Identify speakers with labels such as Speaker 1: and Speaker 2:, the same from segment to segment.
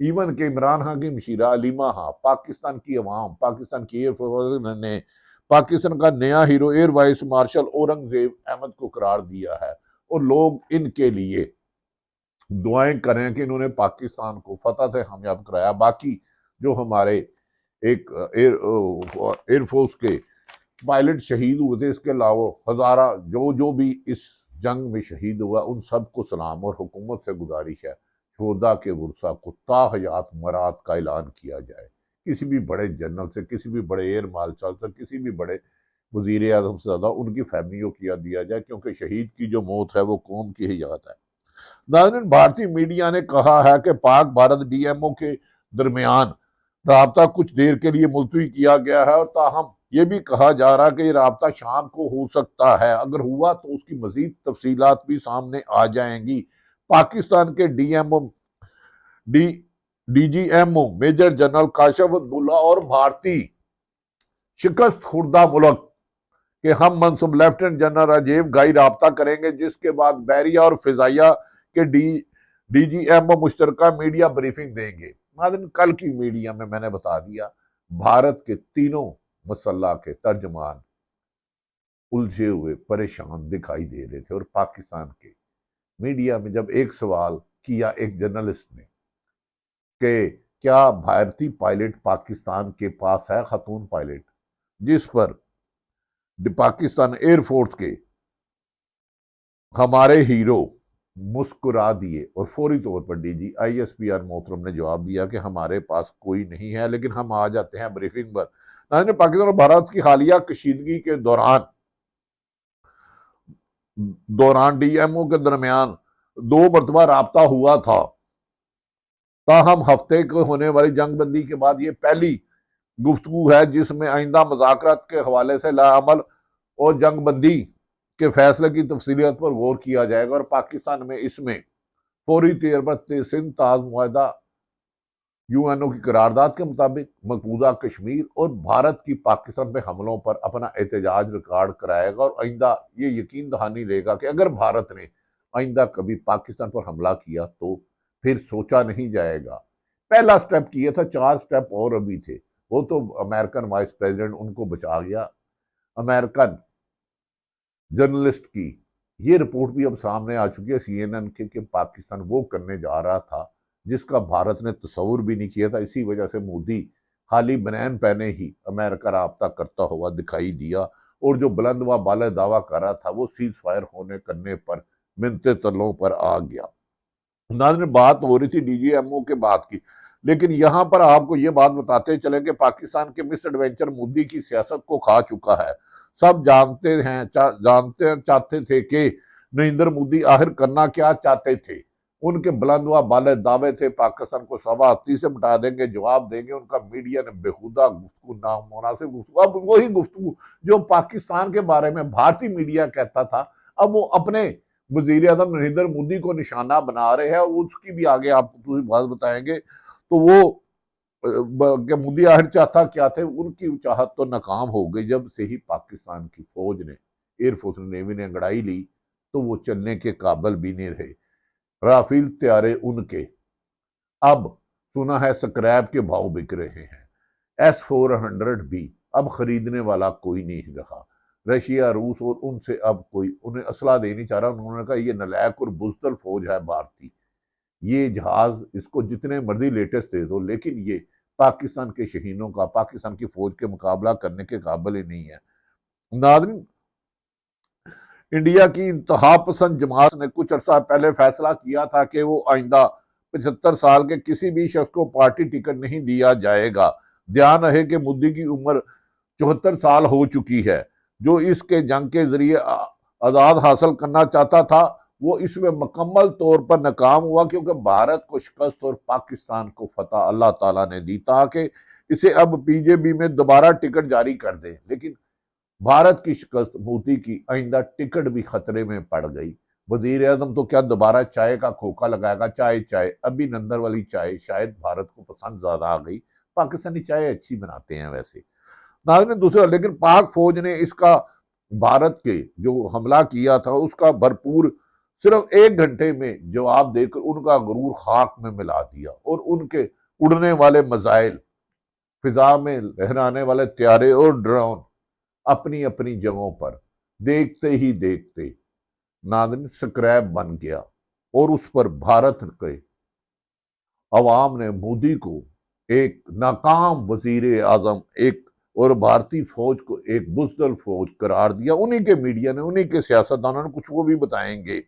Speaker 1: Even کہ عمران خان کی مشیرہ علیمہ ہاں، پاکستان کی عوام، پاکستان کی ایئر فورس نے پاکستان کا نیا hero air vice marshal Aurangzeb Ahmed کو قرار دیا ہے، اور لوگ ان کے لیے دعائیں کریں کہ انہوں نے پاکستان کو فتح سے کامیاب کرایا۔ باقی جو ہمارے ایک ایئر فورس کے پائلٹ شہید ہوئے تھے، اس کے علاوہ ہزارہ جو بھی اس جنگ میں شہید ہوا، ان سب کو سلام، اور حکومت سے گزارش ہے شہداء کے ورثاء کو تا حیات مراد کا اعلان کیا جائے۔ کسی بھی بڑے جنرل سے، کسی بھی بڑے ایئر مارشل سے، کسی بھی بڑے وزیر اعظم سے زیادہ ان کی فیملیوں کو دیا جائے، کیونکہ شہید کی جو موت ہے وہ قوم کی حیات ہے۔ ناظرین، بھارتی میڈیا نے کہا ہے کہ پاک بھارت ڈی ایم او کے درمیان رابطہ کچھ دیر کے لیے ملتوی کیا گیا ہے، اور تاہم یہ بھی کہا جا رہا ہے کہ یہ رابطہ شام کو ہو سکتا ہے۔ اگر ہوا تو اس کی مزید تفصیلات بھی سامنے آ جائیں گی۔ پاکستان کے D G M O major general Kashif Abdullah اور بھارتی شکست خوردہ ملک کے ہم منصب لیفٹیننٹ جنرل راجیو گائی رابطہ کریں گے، جس کے بعد بحریہ اور فضائیہ کے ڈی جی ایم او مشترکہ میڈیا بریفنگ دیں گے۔ ناظرین، کل کی میڈیا میں نے بتا دیا، بھارت کے تینوں مسلح کے ترجمان الجھے ہوئے پریشان دکھائی دے رہے تھے، اور پاکستان کے میڈیا میں جب ایک سوال کیا ایک جرنلسٹ نے کہ کیا بھارتی پائلٹ پاکستان کے پاس ہے، خاتون پائلٹ، جس پر پاکستان ایئر فورس کے ہمارے ہیرو مسکرا دیے، اور فوری طور پر D G I S P R محترم نے جواب دیا کہ ہمارے پاس کوئی نہیں ہے، لیکن ہم آ جاتے ہیں بریفنگ پر۔ پاکستان اور بھارت کی حالیہ کشیدگی کے دوران ڈی ایم او کے درمیان 2 مرتبہ رابطہ ہوا تھا، تاہم ہفتے کو ہونے والی جنگ بندی کے بعد یہ پہلی گفتگو ہے جس میں آئندہ مذاکرات کے حوالے سے لاعمل اور جنگ بندی کے فیصلے کی تفصیلات پر غور کیا جائے گا، اور پاکستان میں اس میں فوری طور پر سندھ تاز معاہدہ یو این او کی قرارداد کے مطابق مقبوضہ کشمیر اور بھارت کی پاکستان پہ حملوں پر اپنا احتجاج ریکارڈ کرائے گا، اور آئندہ یہ یقین دہانی لے گا کہ اگر بھارت نے آئندہ کبھی پاکستان پر حملہ کیا تو پھر سوچا نہیں جائے گا۔ پہلا سٹیپ کیا تھا، 4 سٹیپ اور ابھی تھے، وہ تو امریکن وائس پریزیڈنٹ ان کو بچا گیا۔ امریکن جرنلسٹ کی یہ رپورٹ بھی اب سامنے آ چکی ہے سی این این کے کہ پاکستان وہ کرنے جا رہا تھا جس کا بھارت نے تصور بھی نہیں کیا تھا۔ اسی وجہ سے مودی خالی بنین پہنے ہی امریکہ رابطہ کرتا ہوا دکھائی دیا، اور جو بلند و بالا دعویٰ کر رہا تھا وہ سیز فائر کرنے پر منتے تلوں پر آ گیا۔ ناظرین، بات ہو رہی تھی ڈی جی ایم او کے بات کی، لیکن یہاں پر آپ کو یہ بات بتاتے چلیں کہ پاکستان کے مس ایڈوینچر مودی کی سیاست کو کھا چکا ہے۔ سب چاہتے تھے کہ نریندر مودی آخر کرنا کیا چاہتے تھے۔ ان کے بلند و بالے دعوے تھے پاکستان کو 37 سے مٹا دیں گے، جواب دیں گے۔ ان کا میڈیا نے بےہودہ گفتگو، نامناسب گفتگو، اب وہی گفتگو جو پاکستان کے بارے میں بھارتی میڈیا کہتا تھا، اب وہ اپنے وزیر اعظم نریندر مودی کو نشانہ بنا رہے ہیں، اس کی بھی آگے آپ کو بات بتائیں گے۔ تو وہ کہ مودی آخر چاہتا کیا تھے، ان کی چاہت تو ناکام ہو گئی۔ جب سے ہی پاکستان کی فوج نے، ایئر فورس نیوی نے انگڑائی لی تو وہ چلنے کے قابل بھی نہیں رہے۔ رافیل طیارے ان کے اب سنا ہے سکریپ کے بھاؤ بک رہے ہیں، S-400 بھی اب خریدنے والا کوئی نہیں رہا۔ رشیا، روس اور ان سے اب کوئی انہیں اسلحہ دے نہیں چاہ رہا۔ انہوں نے کہا یہ نالائق اور بزدل فوج ہے بھارتی، یہ جہاز اس کو جتنے مرضی لیٹسٹ دے دو، لیکن یہ پاکستان کے شہینوں کا، پاکستان کی فوج کے مقابلہ کرنے کے قابل ہی نہیں ہے۔ ناظرین، انڈیا کی انتہا پسند جماعت نے کچھ عرصہ پہلے فیصلہ کیا تھا کہ وہ آئندہ 75 سال کے کسی بھی شخص کو پارٹی ٹکٹ نہیں دیا جائے گا۔ دھیان رہے کہ مودی کی عمر 74 سال ہو چکی ہے۔ جو اس کے جنگ کے ذریعے آزاد حاصل کرنا چاہتا تھا وہ اس میں مکمل طور پر ناکام ہوا، کیونکہ بھارت کو شکست اور پاکستان کو فتح اللہ تعالیٰ نے دی تاکہ اسے اب پی جے بی میں دوبارہ ٹکٹ جاری کر دے۔ لیکن بھارت کی شکست، مودی کی آئندہ ٹکٹ بھی خطرے میں پڑ گئی۔ وزیر اعظم تو کیا دوبارہ چائے کا کھوکا لگائے گا؟ چائے ابھی نندر والی چائے شاید بھارت کو پسند زیادہ آ گئی۔ پاکستانی چائے اچھی بناتے ہیں ویسے۔ ناظرین، دوسرا، لیکن پاک فوج نے اس کا بھارت کے جو حملہ کیا تھا اس کا بھرپور صرف 1 گھنٹے میں جواب دے کر ان کا غرور خاک میں ملا دیا، اور ان کے اڑنے والے میزائل، فضا میں لہرانے والے طیارے اور ڈرون اپنی اپنی جگہوں پر دیکھتے ہی دیکھتے ناظرین سکریپ بن گیا، اور اس پر بھارت کے عوام نے مودی کو ایک ناکام وزیر اعظم اور بھارتی فوج کو ایک بزدل فوج قرار دیا۔ انہی کے میڈیا نے، انہی کے سیاستدانوں نے، کچھ وہ بھی بتائیں گے،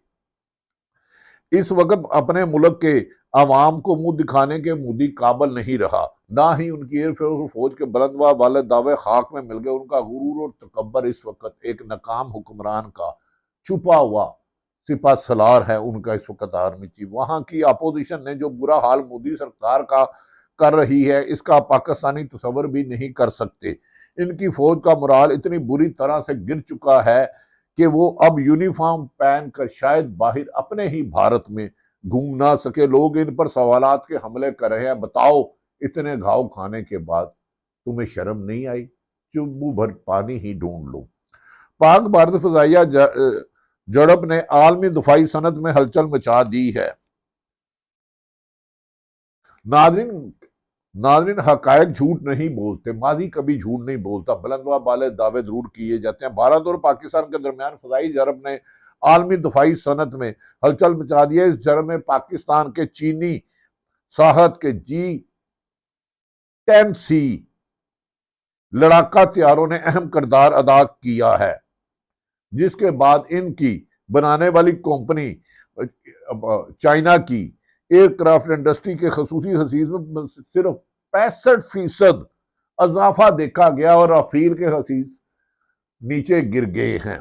Speaker 1: اس وقت اپنے ملک کے عوام کو منہ دکھانے کے مودی قابل نہیں رہا، نہ ہی ان کی ایئر فوج کے بلندوا والے دعوے خاک میں مل گئے۔ ان کا غرور اور تکبر اس وقت ایک ناکام حکمران کا چھپا ہوا سپہ سالار ہے۔ ان کا اس وقت آرمی چیف، وہاں کی اپوزیشن نے جو برا حال مودی سرکار کا کر رہی ہے، اس کا پاکستانی تصور بھی نہیں کر سکتے۔ ان کی فوج کا مرال اتنی بری طرح سے گر چکا ہے کہ وہ اب یونیفارم پہن کر شاید باہر اپنے ہی بھارت میں گھوم نہ سکے۔ لوگ ان پر سوالات کے حملے کر رہے ہیں، بتاؤ اتنے گھاؤ کھانے کے بعد تمہیں شرم نہیں آئی؟ چبو بھر پانی ہی ڈھونڈ لو۔ پاک بھارت فضائیہ جڑپ نے عالمی دفاعی صنعت میں ہلچل مچا دی ہے۔ ناظرین حقائق جھوٹ نہیں بولتے، ماضی کبھی جھوٹ نہیں بولتا، بلندوا بالے دعوے ضرور کیے جاتے ہیں۔ بھارت اور پاکستان کے درمیان فضائی جڑپ نے عالمی دفاعی صنعت میں ہلچل مچا دی ہے۔ اس جڑپ میں پاکستان کے چینی ساحت کے G-10C لڑاکا طیاروں نے اہم کردار ادا کیا ہے، جس کے بعد ان کی بنانے والی کمپنی چائنا کی ایئر کرافٹ انڈسٹری کے خصوصی حصص میں صرف 65% اضافہ دیکھا گیا، اور رافیل کے حصص نیچے گر گئے ہیں۔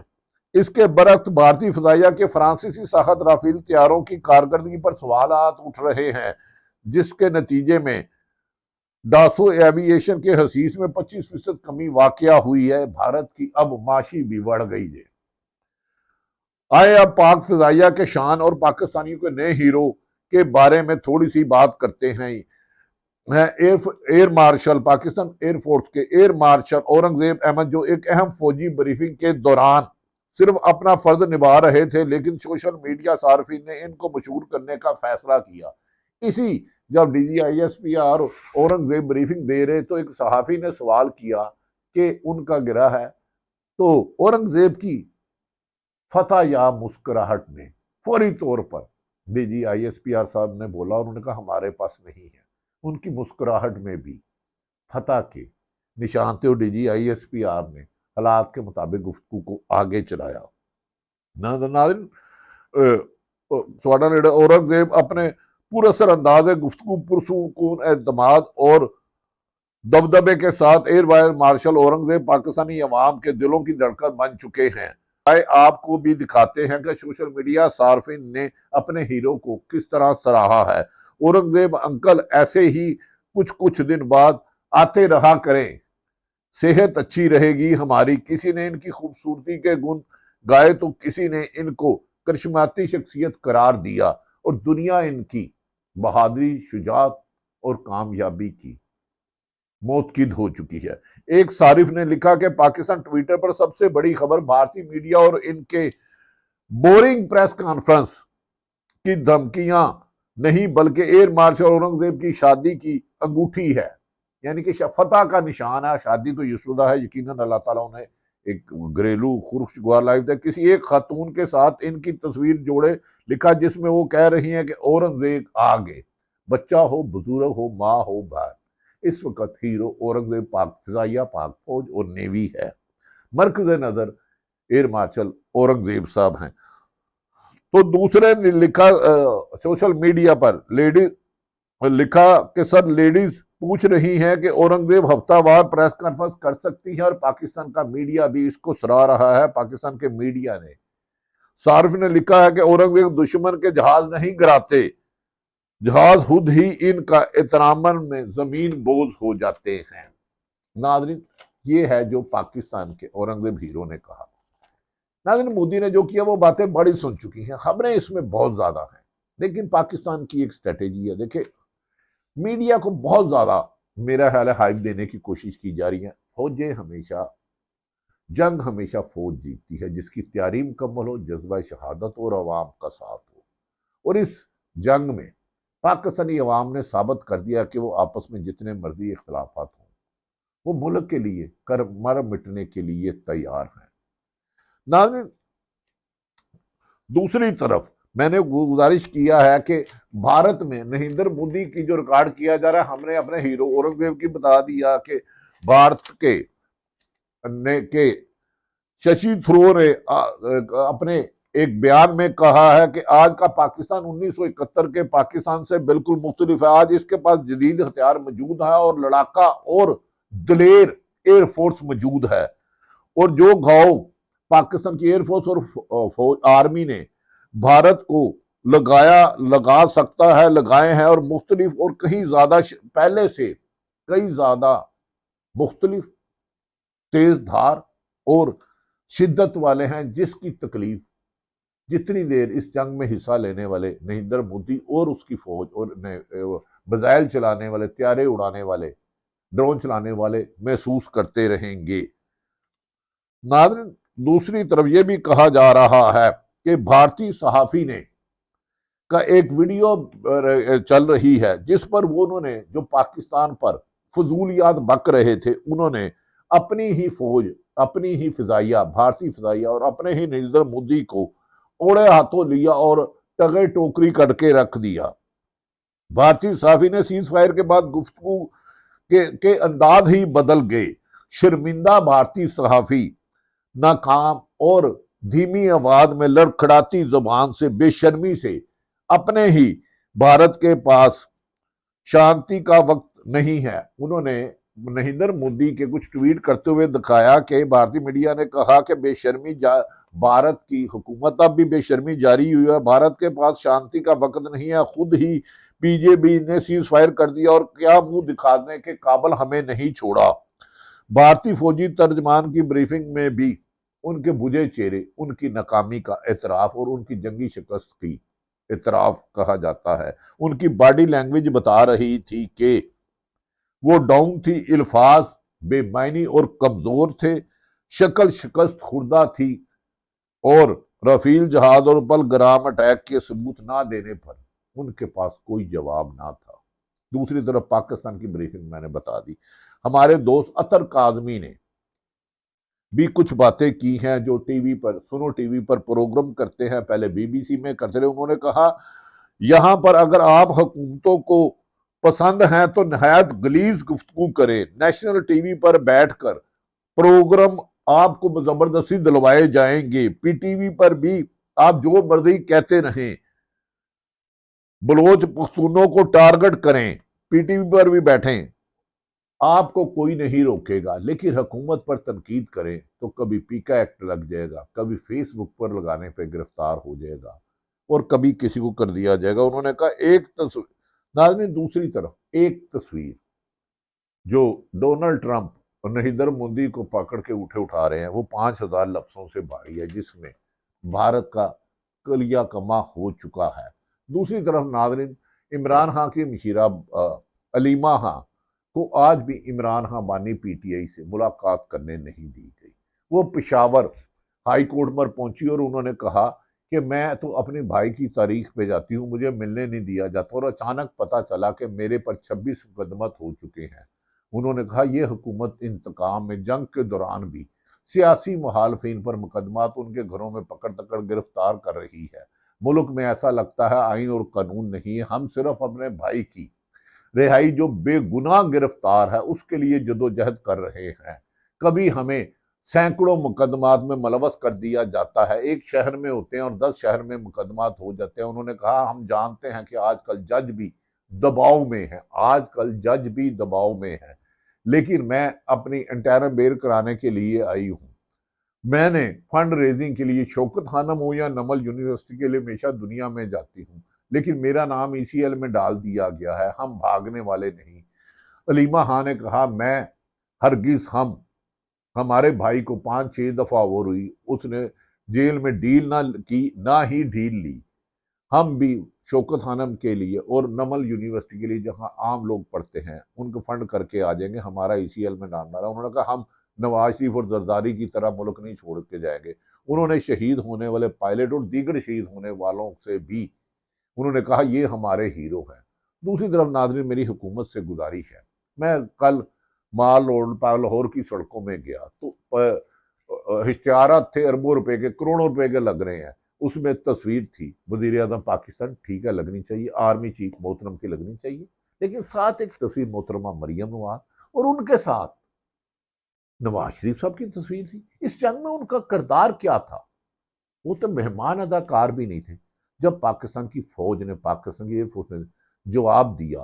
Speaker 1: اس کے برعکس بھارتی فضائیہ کے فرانسیسی ساخت رافیل طیاروں کی کارکردگی پر سوالات اٹھ رہے ہیں، جس کے نتیجے میں ڈاسو ایوی ایشن کے حصص میں 25% کمی واقع ہوئی ہے۔ بھارت کی اب معاشی بھی بڑھ گئی ہے۔ آئے اب پاک فضائیہ کے شان اور پاکستانیوں کے نئے ہیرو کے بارے میں تھوڑی سی بات کرتے ہیں۔ Air marshal, Pakistan air force کے ایئر مارشل اورنگزیب احمد، جو ایک اہم فوجی بریفنگ کے دوران صرف اپنا فرض نبھا رہے تھے، لیکن سوشل میڈیا صارفین نے ان کو مشہور کرنے کا فیصلہ کیا۔ جب DGISPR اورنگزیب بریفنگ دے رہے تو ایک صحافی نے سوال کیا کہ ان کا گرہ ہے، تو اورنگزیب کی فتح یا مسکراہٹ نے فوری طور پر DGISPR صاحب نے بولا، اور انہوں نے کہا ہمارے پاس نہیں ہے۔ ان کی مسکراہٹ میں بھی فتح کے نشان تھے، اور DGISPR نے حالات کے مطابق گفتگو کو آگے چلایا۔ ناظرین اورنگزیب اپنے پراسر انداز گفتگو، پرسکون اعتماد اور دبدبے کے ساتھ ایئر وائر مارشل اورنگزیب پاکستانی عوام کے دلوں کی دھڑکن بن چکے ہیں۔ آپ کو بھی دکھاتے ہیں کہ سوشل میڈیا صارفین نے اپنے ہیرو کو کس طرح سراہا ہے۔ اورنگزیب انکل ایسے ہی کچھ دن بعد آتے رہا کریں، صحت اچھی رہے گی ہماری۔ کسی نے ان کی خوبصورتی کے گن گائے تو کسی نے ان کو کرشماتی شخصیت قرار دیا، اور دنیا ان کی بہادری، شجاعت اور کامیابی کی موتقد ہو چکی ہے۔ ایک صارف نے لکھا کہ پاکستان ٹویٹر پر سب سے بڑی خبر بھارتی میڈیا اور ان کے بورنگ پریس کانفرنس کی دھمکیاں نہیں، بلکہ ایئر مارشل اورنگزیب کی شادی کی انگوٹھی ہے، یعنی کہ فتح کا نشان ہے۔ شادی تو یسودہ ہے، یقیناً اللہ تعالیٰ نے ایک گھریلو خوشگوار لائف دے۔ کسی ایک خاتون کے ساتھ ان کی تصویر جوڑے، لکھا جس میں وہ کہہ رہی ہیں کہ اورنگزیب آگے، بچہ ہو، بزرگ ہو، ماں ہو، بہن۔ اس وقت ہیرو اورنگزیب پاک فضائیہ، پاک فوج اور نیوی ہے۔ مرکز نظر ایئر مارشل اورنگزیب صاحب ہیں۔ تو دوسرے نے لکھا سوشل میڈیا پر لکھا کہ سر لیڈیز پوچھ رہی ہیں کہ اورنگزیب ہفتہ وار پریس کانفرنس کر سکتی ہے، اور پاکستان کا میڈیا بھی اس کو سراہ رہا ہے۔ پاکستان کے میڈیا نے، صارف نے لکھا ہے کہ اورنگزیب دشمن کے جہاز نہیں گراتے، جہاز خود ہی ان کا احترام میں زمین بوز ہو جاتے ہیں۔ ناظرین یہ ہے جو پاکستان کے اورنگزیب ہیرو نے کہا۔ ناظرین مودی نے جو کیا وہ باتیں بڑی سن چکی ہیں، خبریں اس میں بہت زیادہ ہیں، لیکن پاکستان کی ایک سٹریٹجی ہے۔ دیکھیں میڈیا کو بہت زیادہ میرا خیال ہے ہائپ دینے کی کوشش کی جا رہی ہے۔ فوجیں ہمیشہ جنگ ہمیشہ فوج جیتتی ہے، جس کی تیاری مکمل ہو، جذبہ شہادت اور عوام کا ساتھ ہو۔ اور اس جنگ میں پاکستانی عوام نے ثابت کر دیا کہ وہ آپس میں جتنے مرضی اختلافات ہوں، وہ ملک کے لیے مر مٹنے کے لیے تیار ہیں۔ ناظرین، دوسری طرف میں نے گزارش کیا ہے کہ بھارت میں نریندر مودی کی جو ریکارڈ کیا جا رہا ہے، ہم نے اپنے ہیرو اورنگزیب کی بتا دیا کہ بھارت کے ششی تھرور نے اپنے ایک بیان میں کہا ہے کہ آج کا پاکستان 1971 کے پاکستان سے بالکل مختلف ہے۔ آج اس کے پاس جدید ہتھیار موجود ہے اور لڑاکا اور دلیر ایئر فورس موجود ہے، اور جو گھاؤ پاکستان کی ایئر فورس اور آرمی نے بھارت کو لگا سکتا ہے، لگائے ہیں، اور مختلف اور کہیں زیادہ پہلے سے کئی زیادہ مختلف تیز دھار اور شدت والے ہیں، جس کی تکلیف جتنی دیر اس جنگ میں حصہ لینے والے نریندر مودی اور اس کی فوج اور میزائل چلانے والے، طیارے اڑانے والے، ڈرون چلانے والے محسوس کرتے رہیں گے۔ ناظرین، دوسری طرف یہ بھی کہا جا رہا ہے کہ بھارتی صحافی نے کا ایک ویڈیو چل رہی ہے جس پر انہوں نے جو پاکستان پر فضولیات بک رہے تھے، انہوں نے اپنی ہی فوج، اپنی ہی فضائیہ، بھارتی فضائیہ اور اپنے ہی نریندر مودی کو اوڑے ہاتھوں لیا اور ٹگے ٹوکری کر کے رکھ دیا۔ بھارتی صحافی نے سیز فائر کے بعد گفتگو کے انداز ہی بدل گئے۔ شرمندہ بھارتی صحافی ناکام اور دھیمی آواز میں لڑکھڑاتی زبان سے بے شرمی سے اپنے ہی بھارت کے پاس شانتی کا وقت نہیں ہے۔ انہوں نے نریندر مودی کے کچھ ٹویٹ کرتے ہوئے دکھایا کہ بھارتی میڈیا نے کہا کہ بے شرمی بھارت کی حکومت اب بھی بے شرمی جاری ہوئی ہے، بھارت کے پاس شانتی کا وقت نہیں ہے، خود ہی بی جے پی نے سیز فائر کر دیا اور کیا منہ دکھانے کے قابل ہمیں نہیں چھوڑا۔ بھارتی فوجی ترجمان کی بریفنگ میں بھی ان کے بجھے چہرے ان کی ناکامی کا اعتراف اور ان کی جنگی شکست کی اعتراف کہا جاتا ہے۔ ان کی باڈی لینگویج بتا رہی تھی کہ وہ ڈاؤن تھی، الفاظ بے معنی اور کمزور تھے، شکل شکست خوردہ تھی، اور رافیل جہاز اور پہلگام اٹیک کے ثبوت نہ دینے پر ان کے پاس کوئی جواب نہ تھا۔ دوسری طرف پاکستان کی بریفنگ میں نے بتا دی۔ ہمارے دوست اطہر کاظمی نے بھی کچھ باتیں کی ہیں جو ٹی وی پر سنو ٹی وی پر پروگرام کرتے ہیں، پہلے بی بی سی میں کرتے رہے۔ انہوں نے کہا یہاں پر اگر آپ حکومتوں کو پسند ہیں تو نہایت غلیظ گفتگو کریں، نیشنل ٹی وی پر بیٹھ کر پروگرام آپ کو زبردستی دلوائے جائیں گے، پی ٹی وی پر بھی آپ جو مرضی کہتے رہیں، بلوچ پختونوں کو ٹارگٹ کریں، پی ٹی وی پر بھی بیٹھیں، آپ کو کوئی نہیں روکے گا، لیکن حکومت پر تنقید کریں تو کبھی پیکا ایکٹ لگ جائے گا، کبھی فیس بک پر لگانے پہ گرفتار ہو جائے گا، اور کبھی کسی کو کر دیا جائے گا۔ انہوں نے کہا ایک تصویر، ناظرین دوسری طرف ایک تصویر جو ڈونلڈ ٹرمپ اور نریندر مودی کو پکڑ کے اٹھا رہے ہیں، وہ 5000 لفظوں سے بھاری ہے، جس میں بھارت کا کلیہ کما ہو چکا ہے۔ دوسری طرف ناظرین، عمران خان کی مشیرہ علیمہ خان کو آج بھی عمران خان بانی پی ٹی آئی سے ملاقات کرنے نہیں دی گئی۔ وہ پشاور ہائی کورٹ پر پہنچی اور انہوں نے کہا کہ میں تو اپنے بھائی کی تاریخ پہ جاتی ہوں، مجھے ملنے نہیں دیا جاتا، اور اچانک پتا چلا کہ میرے پر 26 مقدمات ہو چکے ہیں۔ انہوں نے کہا یہ حکومت انتقام میں جنگ کے دوران بھی سیاسی مخالفین پر مقدمات ان کے گھروں میں پکڑ گرفتار کر رہی ہے۔ ملک میں ایسا لگتا ہے آئین اور قانون نہیں ہے، ہم صرف اپنے بھائی کی رہائی جو بے گناہ گرفتار ہے اس کے لیے جدوجہد کر رہے ہیں۔ کبھی ہمیں سینکڑوں مقدمات میں ملوث کر دیا جاتا ہے، ایک شہر میں ہوتے ہیں اور 10 شہر میں مقدمات ہو جاتے ہیں۔ انہوں نے کہا ہم جانتے ہیں کہ آج کل جج بھی دباؤ میں ہیں، لیکن میں اپنی انٹرم بیر کرانے کے لیے آئی ہوں۔ میں نے فنڈ ریزنگ کے لیے شوکت خانم ہو یا نمل یونیورسٹی کے لیے ہمیشہ دنیا میں جاتی ہوں، لیکن میرا نام ای سی ایل میں ڈال دیا گیا ہے، ہم بھاگنے والے نہیں۔ علیمہ خان نے کہا میں ہرگز ہمارے بھائی کو 5-6 دفعہ اور ہوئی، اس نے جیل میں ڈیل نہ کی نہ ہی ڈھیل لی۔ ہم بھی شوکت خانم کے لیے اور نمل یونیورسٹی کے لیے جہاں عام لوگ پڑھتے ہیں ان کو فنڈ کر کے آ جائیں گے، ہمارا ای سی ایل میں نام ڈالا۔ انہوں نے کہا ہم نواز شریف اور زرداری کی طرح ملک نہیں چھوڑ کے جائیں گے۔ انہوں نے شہید ہونے والے پائلٹ اور دیگر شہید ہونے والوں سے بھی انہوں نے کہا یہ ہمارے ہیرو ہیں۔ دوسری طرف ناظرین میری حکومت سے گزارش ہے، میں کل مال روڈ لاہور کی سڑکوں میں گیا تو اشتہارات تھے اربوں روپے کے، کروڑوں روپے کے لگ رہے ہیں، اس میں تصویر تھی وزیر اعظم پاکستان، ٹھیک ہے لگنی چاہیے، آرمی چیف محترم کی لگنی چاہیے، لیکن ساتھ ایک تصویر محترمہ مریم نواز اور ان کے ساتھ نواز شریف صاحب کی تصویر تھی۔ اس جنگ میں ان کا کردار کیا تھا؟ وہ تو مہمان اداکار بھی نہیں تھے۔ جب پاکستان کی فوج نے، پاکستان کی ایئر فورس نے جواب دیا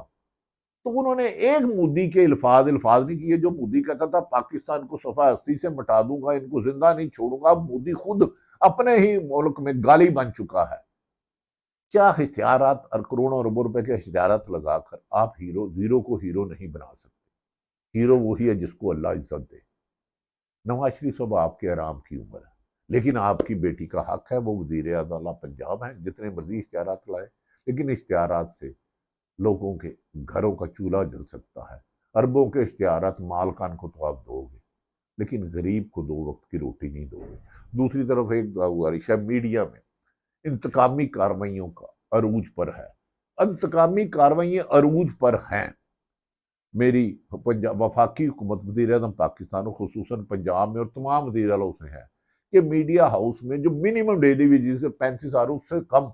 Speaker 1: تو انہوں نے ایک مودی کے الفاظ نہیں کیے جو مودی کہتا تھا پاکستان کو صفحہ ہستی سے مٹا دوں گا، ان کو زندہ نہیں چھوڑوں گا۔ اب مودی خود اپنے ہی ملک میں گالی بن چکا ہے۔ کیا اشتہارات اور کروڑوں اربوں روپے کے اشتہارات لگا کر آپ زیرو کو ہیرو نہیں بنا سکتے؟ ہیرو وہی ہے جس کو اللہ عزت دے۔ نواز شریف صاحب آپ کے آرام کی عمر ہے، لیکن آپ کی بیٹی کا حق ہے، وہ وزیر اعظم پنجاب ہیں، جتنے مرضی اشتہارات لائے، لیکن اشتہارات سے لوگوں کے گھروں کا چولہا جل سکتا ہے۔ اربوں کے اشتہارات مالکان کو تو آپ دو گے، لیکن غریب کو 2 وقت کی روٹی نہیں دو گے۔ دوسری طرف ایک گزارش ہے، میڈیا میں انتقامی کارروائیوں کا عروج پر ہے، انتقامی کارروائیاں عروج پر ہیں۔ میری وفاقی حکومت وزیر اعظم پاکستان خصوصاً پنجاب میں اور تمام وزیر اعلیٰ سے ہے کہ میڈیا ہاؤس میں جو منیمم ڈیلی ویجز سے 35 اور اس سے کم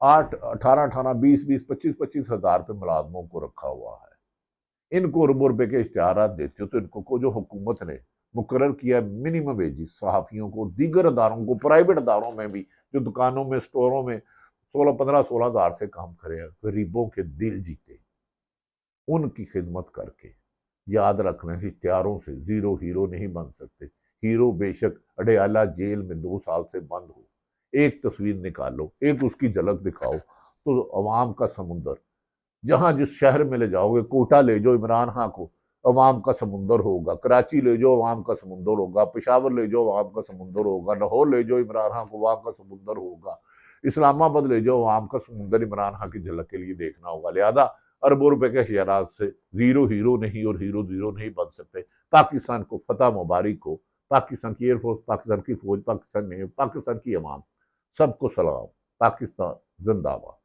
Speaker 1: 18 20 25 ہزار پہ ملازموں کو رکھا ہوا ہے۔ ان کو اربوں روپے کے اشتہارات دیتے ہو تو ان کو جو حکومت نے مقرر کیا منیمم ویجز صحافیوں کو، دیگر اداروں کو، پرائیویٹ اداروں میں بھی جو دکانوں میں سٹوروں میں 16 ہزار سے کام کرے ہیں، غریبوں کے دل جیتے، ان کی خدمت کر کے یاد رکھنا ہے اشتہاروں سے زیرو ہیرو نہیں بن سکتے۔ ہیرو بے شک اڈیالہ جیل میں 2 سال سے بند ہو، ایک تصویر نکالو، ایک اس کی جھلک دکھاؤ تو عوام کا سمندر، جہاں جس شہر میں لے جاؤ گے، کوٹا لے جاؤ عمران خان کو، عوام کا سمندر ہوگا، کراچی لے جاؤ عوام کا سمندر ہوگا، پشاور لے جاؤ عوام کا سمندر ہوگا، لاہور لے جاؤ عمران خان کو عوام کا سمندر ہوگا، اسلام آباد لے جاؤ عوام کا سمندر عمران خان کی جھلک کے لیے دیکھنا ہوگا۔ لہذا اربوں روپے کے اشتہارات سے زیرو ہیرو نہیں اور ہیرو زیرو نہیں بن سکتے۔ پاکستان کو فتح مبارک ہو، پاکستان کی ایئر فورس، پاکستان کی فوج، پاکستان کی عوام، سب کو سلام۔ پاکستان زندہ باد۔